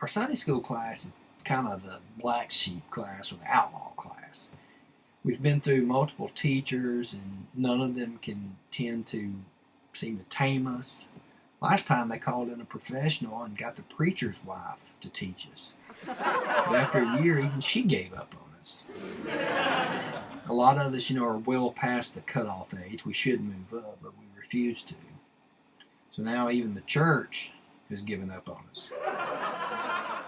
Our Sunday school class is kind of the black sheep class or the outlaw class. We've been through multiple teachers, and none of them can tend to seem to tame us. Last time they called in a professional and got the preacher's wife to teach us. But after a year, even she gave up on us. A lot of us, are well past the cutoff age. We should move up, but we refuse to. So now even the church has given up on us.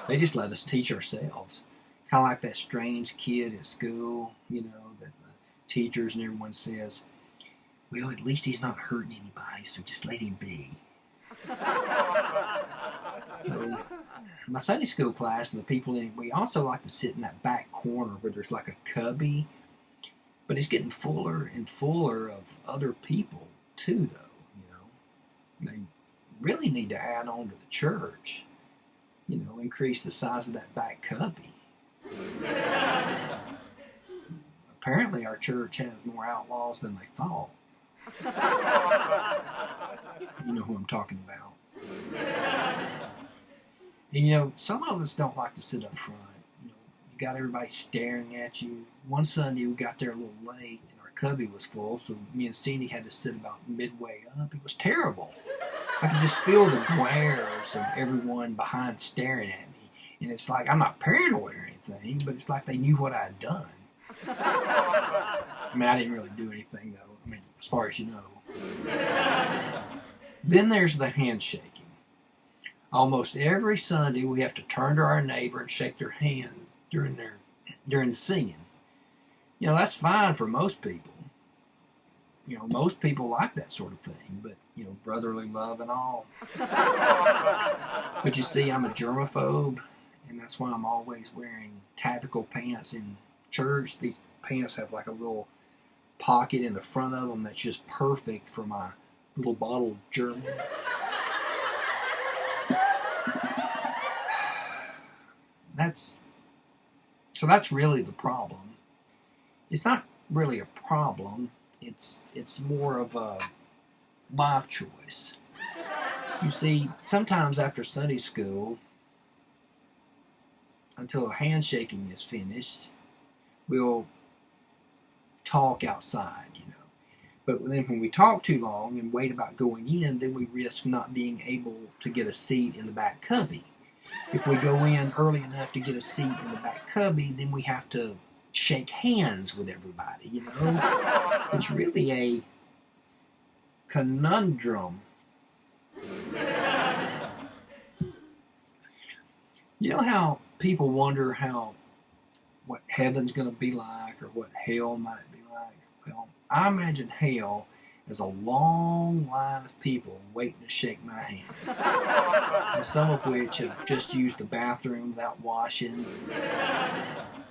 They just let us teach ourselves. Kind of like that strange kid at school, that the teachers and everyone says, well, at least he's not hurting anybody, so just let him be. So, my Sunday school class and the people in it, we also like to sit in that back corner where there's like a cubby, but it's getting fuller and fuller of other people too, though. They really need to add on to the church, increase the size of that back cubby. Apparently our church has more outlaws than they thought. You know who I'm talking about. And some of us don't like to sit up front. You got everybody staring at you. One Sunday we got there a little late and our cubby was full, so me and Cindy had to sit about midway up. It was terrible. I could just feel the glares of everyone behind staring at me. And it's like, I'm not paranoid or anything, but it's like they knew what I had done. I didn't really do anything, though. As far as you know. Then there's the handshaking. Almost every Sunday we have to turn to our neighbor and shake their hand during the singing. That's fine for most people. Most people like that sort of thing, but, brotherly love and all. But you see, I'm a germaphobe, and that's why I'm always wearing tactical pants in church. These pants have like a little pocket in the front of them that's just perfect for my little bottled Germans. So that's really the problem. It's not really a problem. It's more of a life choice. You see, sometimes after Sunday school, until the handshaking is finished, we'll talk outside, But then when we talk too long and wait about going in, then we risk not being able to get a seat in the back cubby. If we go in early enough to get a seat in the back cubby, then we have to shake hands with everybody, It's really a conundrum. You know how people wonder what heaven's going to be like or what hell might be like? Well, I imagine hell as a long line of people waiting to shake my hand. And some of which have just used the bathroom without washing.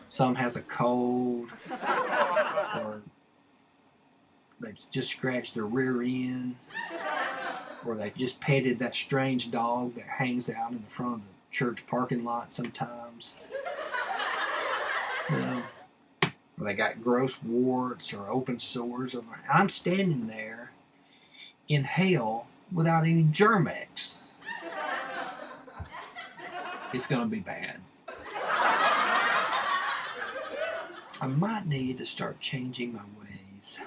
Some has a cold, or they've just scratched their rear end, or they've just petted that strange dog that hangs out in the front of the church parking lot sometimes. Or they got gross warts or open sores. I'm standing there in hell without any Germ-X. It's going to be bad. I might need to start changing my ways.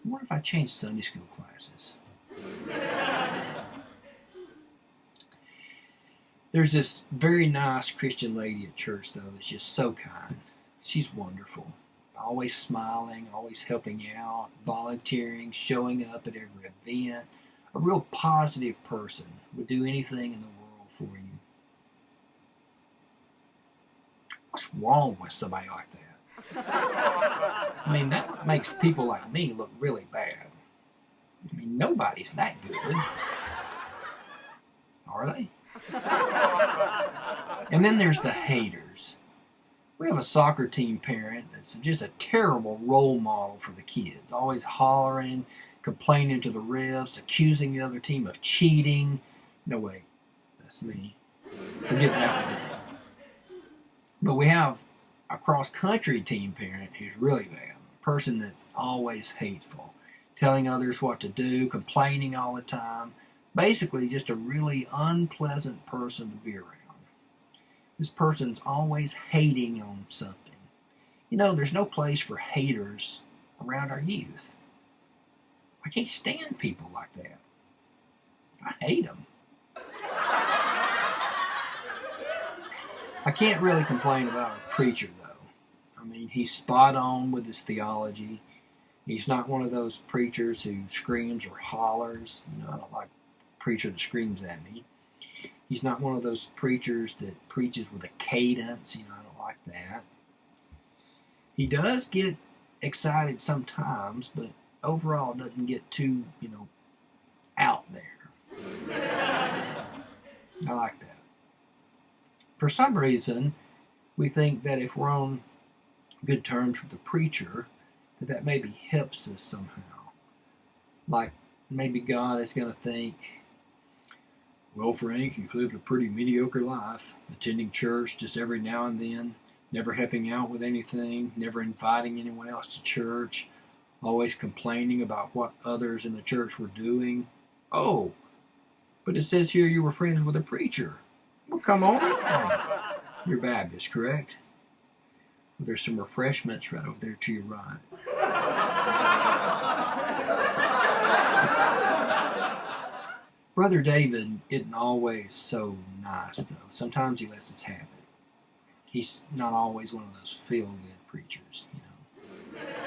What if I change Sunday school classes? There's this very nice Christian lady at church, though, that's just so kind. She's wonderful. Always smiling, always helping out, volunteering, showing up at every event. A real positive person. Would do anything in the world for you. What's wrong with somebody like that? That makes people like me look really bad. Nobody's that good. Are they? And then there's the haters. We have a soccer team parent that's just a terrible role model for the kids. Always hollering, complaining to the refs, accusing the other team of cheating. No, wait, that's me. Forget that one. But we have a cross-country team parent who's really bad. A person that's always hateful, telling others what to do, complaining all the time, Basically, just a really unpleasant person to be around. This person's always hating on something. You know, there's no place for haters around our youth. I can't stand people like that. I hate them. I can't really complain about our preacher, though. I mean, he's spot on with his theology. He's not one of those preachers who screams or hollers. You know, I don't like a preacher that screams at me. He's not one of those preachers that preaches with a cadence. You know, I don't like that. He does get excited sometimes, but overall doesn't get too, out there. I like that. For some reason, we think that if we're on good terms with the preacher, that maybe helps us somehow. Like maybe God is going to think, well, Frank, you've lived a pretty mediocre life, attending church just every now and then, never helping out with anything, never inviting anyone else to church, always complaining about what others in the church were doing. Oh, but it says here you were friends with a preacher. Well, come on in. You're Baptist, correct? Well, there's some refreshments right over there to your right. Brother David isn't always so nice, though. Sometimes he lets us have it. He's not always one of those feel-good preachers,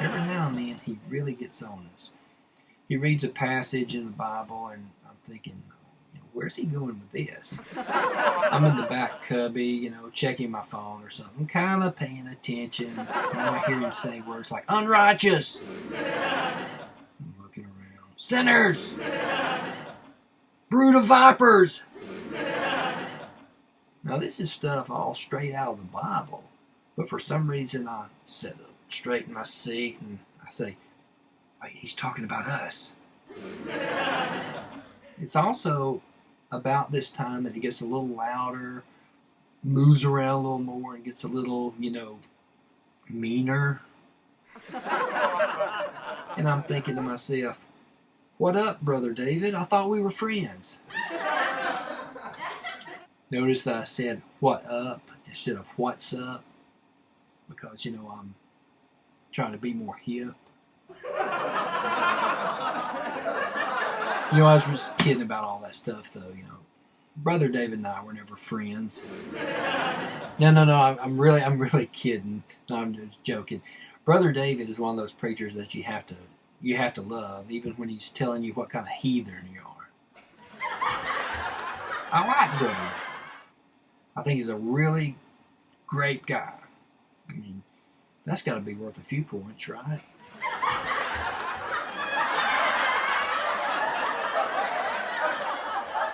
Every now and then he really gets on us. He reads a passage in the Bible, and I'm thinking, where's he going with this? I'm in the back cubby, checking my phone or something, kind of paying attention. And I hear him say words like, unrighteous. I'm looking around. Sinners. Brood of vipers. Now, this is stuff all straight out of the Bible. But for some reason, I sit up straight in my seat and I say, wait, he's talking about us. It's also about this time that he gets a little louder, moves around a little more, and gets a little, meaner. And I'm thinking to myself, what up, Brother David? I thought we were friends. Notice that I said, what up, instead of what's up, because, I'm trying to be more hip. I was just kidding about all that stuff, though, Brother David and I were never friends. No, I'm really kidding. No, I'm just joking. Brother David is one of those preachers that you have to love, even when he's telling you what kind of heathen you are. I like Brother David. I think he's a really great guy. I mean, that's got to be worth a few points, right?